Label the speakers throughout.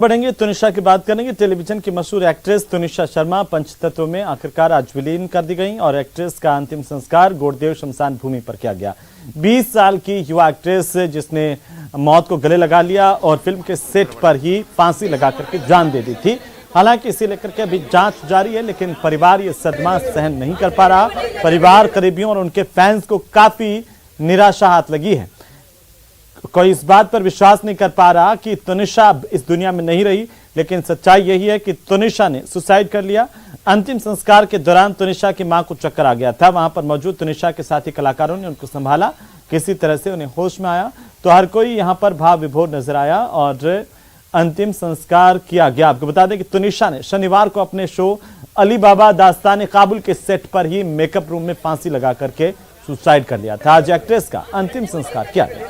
Speaker 1: बढ़ेंगे तुनिशा की बात करेंगे। टेलीविजन की मशहूर एक्ट्रेस तुनिशा शर्मा पंचतत्व में आखिरकार आज विलीन कर दी गई और एक्ट्रेस का अंतिम संस्कार गोड़देव शमशान भूमि पर किया गया। 20 साल की युवा एक्ट्रेस जिसने मौत को गले लगा लिया और फिल्म के सेट पर ही फांसी लगा करके जान दे दी थी। हालांकि इसे लेकर के अभी जांच जारी है, लेकिन परिवार ये सदमा सहन नहीं कर पा रहा। परिवार, करीबियों और उनके फैंस को काफी निराशा हाथ लगी है। कोई इस बात पर विश्वास नहीं कर पा रहा कि तुनिशा इस दुनिया में नहीं रही, लेकिन सच्चाई यही है कि तुनिशा ने सुसाइड कर लिया। अंतिम संस्कार के दौरान तुनिशा की मां को चक्कर आ गया था। वहां पर मौजूद तुनिशा के साथी कलाकारों ने उनको संभाला, किसी तरह से उन्हें होश में आया तो हर कोई यहां पर भाव विभोर नजर आया और अंतिम संस्कार किया गया। आपको बता दें कि तुनिशा ने शनिवार को अपने शो अली बाबा दास्तान काबुल के सेट पर ही मेकअप रूम में फांसी लगा करके सुसाइड कर लिया था। आज एक्ट्रेस का अंतिम संस्कार किया गया।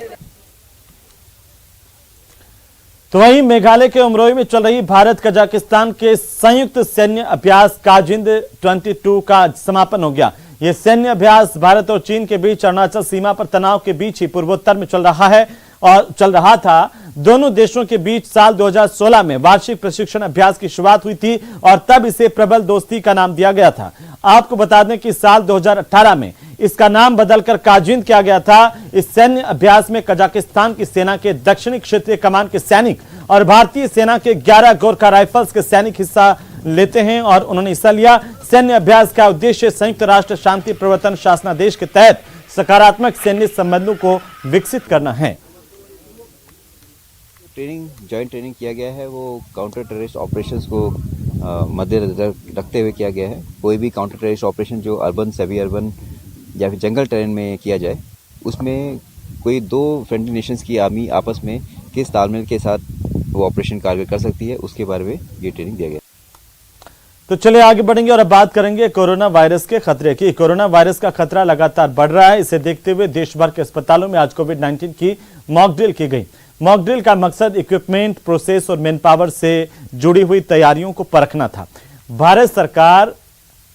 Speaker 1: तो वहीं मेघालय के उमरोई में चल रही भारत कजाकिस्तान के संयुक्त सैन्य अभ्यास काजिंद 22 का समापन हो गया। यह सैन्य अभ्यास भारत और चीन के बीच अरुणाचल सीमा पर तनाव के बीच ही पूर्वोत्तर में चल रहा है और चल रहा था। दोनों देशों के बीच साल 2016 में वार्षिक प्रशिक्षण अभ्यास की शुरुआत हुई थी और तब इसे प्रबल दोस्ती का नाम दिया गया था। आपको बता दें कि साल 2018 में इसका नाम बदलकर काजिंद किया गया था। इस सैन्य अभ्यास में कजाकिस्तान की सेना के दक्षिणी क्षेत्रीय कमान के सैनिक और भारतीय सेना के 11 गोरखा राइफल्स के सैनिक हिस्सा लेते हैं और उन्होंने हिस्सा लिया। सैन्य अभ्यास का उद्देश्य संयुक्त राष्ट्र शांति प्रवर्तन शासनादेश के तहत सकारात्मक सैन्य संबंधों को विकसित करना है।
Speaker 2: जॉइंट ट्रेनिंग किया गया है वो काउंटर टेररिस्ट ऑपरेशंस को मद्देनजर रखते हुए किया गया है। कोई भी काउंटर टेररिस्ट ऑपरेशन जो अर्बन, सेमी अर्बन या फिर जंगल टेरेन में किया जाए, उसमें कोई दो फ्रेंडली नेशंस की आर्मी आपस में किस तालमेल के साथ वो ऑपरेशन कारगर कर सकती है, उसके बारे में ये ट्रेनिंग दिया गया।
Speaker 1: तो चलिए आगे बढ़ेंगे और अब बात करेंगे कोरोना वायरस के खतरे की। कोरोना वायरस का खतरा लगातार बढ़ रहा है। इसे देखते हुए देश भर के अस्पतालों में आज कोविड-19 की मॉक ड्रिल की गई। मॉक ड्रिल का मकसद इक्विपमेंट, प्रोसेस और मैन पावर से जुड़ी हुई तैयारियों को परखना था। भारत सरकार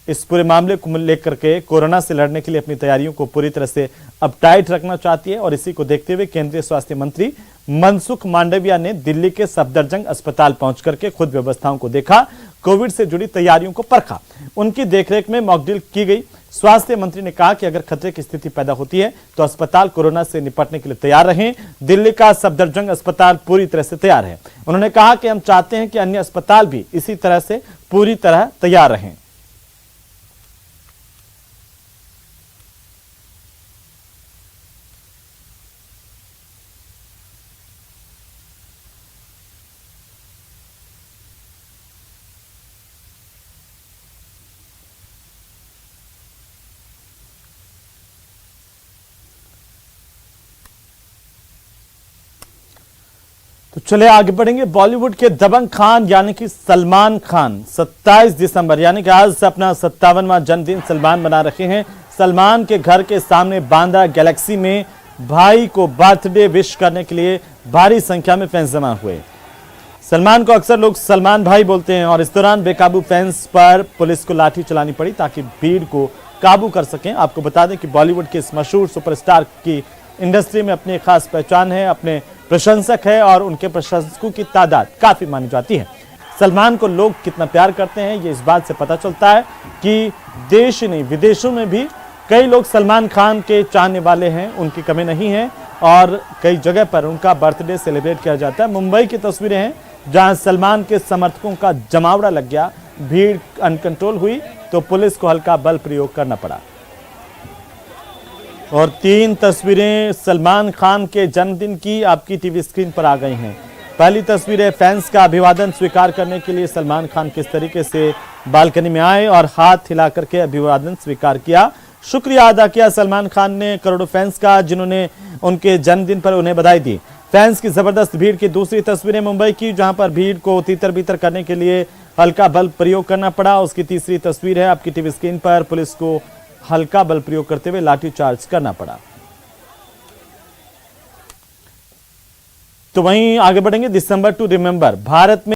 Speaker 1: इस पूरे मामले को लेकर के कोरोना से लड़ने के लिए अपनी तैयारियों को पूरी तरह से अपटाइट रखना चाहती है और इसी को देखते हुए केंद्रीय स्वास्थ्य मंत्री मनसुख मांडविया ने दिल्ली के सफदरजंग अस्पताल पहुंच करके खुद व्यवस्थाओं को देखा, कोविड से जुड़ी तैयारियों को परखा। उनकी देखरेख में मॉक ड्रिल की गई। स्वास्थ्य मंत्री ने कहा कि अगर खतरे की स्थिति पैदा होती है तो अस्पताल कोरोना से निपटने के लिए तैयार रहें। दिल्ली का सफदरजंग अस्पताल पूरी तरह से तैयार है। उन्होंने कहा कि हम चाहते हैं कि अन्य अस्पताल भी इसी तरह से पूरी तरह तैयार रहें। तो चले आगे बढ़ेंगे। बॉलीवुड के दबंग खान यानी कि सलमान खान 27 दिसंबर यानी कि आज से अपना 57वां जन्मदिन सलमान मना रहे हैं। सलमान के घर के सामने बांद्रा गैलेक्सी में भाई को बर्थडे विश करने के लिए भारी संख्या में फैंस जमा हुए। सलमान को अक्सर लोग सलमान भाई बोलते हैं और इस दौरान बेकाबू फैंस पर पुलिस को लाठी चलानी पड़ी ताकि भीड़ को काबू कर सकें। आपको बता दें कि बॉलीवुड के इस मशहूर सुपरस्टार की इंडस्ट्री में अपनी खास पहचान है, अपने प्रशंसक है और उनके प्रशंसकों की तादाद काफी मानी जाती है। सलमान को लोग कितना प्यार करते हैं ये इस बात से पता चलता है कि देश नहीं विदेशों में भी कई लोग सलमान खान के चाहने वाले हैं, उनकी कमी नहीं है और कई जगह पर उनका बर्थडे सेलिब्रेट किया जाता है। मुंबई की तस्वीरें हैं जहां सलमान के समर्थकों का जमावड़ा लग गया, भीड़ अनकंट्रोल हुई तो पुलिस को हल्का बल प्रयोग करना पड़ा। और 3 तस्वीरें सलमान खान के जन्मदिन की आपकी टीवी स्क्रीन पर आ गई हैं। पहली तस्वीर है फैंस का अभिवादन स्वीकार करने के लिए सलमान खान किस तरीके से बालकनी में आए और हाथ हिला करके अभिवादन स्वीकार किया, शुक्रिया अदा किया सलमान खान ने करोड़ों फैंस का जिन्होंने उनके जन्मदिन पर उन्हें बधाई दी। फैंस की जबरदस्त भीड़ की दूसरी तस्वीरें मुंबई की जहां पर भीड़ को तीतर बीतर करने के लिए हल्का बल प्रयोग करना पड़ा। उसकी तीसरी तस्वीर है आपकी टीवी स्क्रीन पर, पुलिस को हल्का बल प्रयोग करते हुए लाठीचार्ज करना पड़ा। तो वहीं आगे बढ़ेंगे। दिसंबर टू रिमेंबर भारत में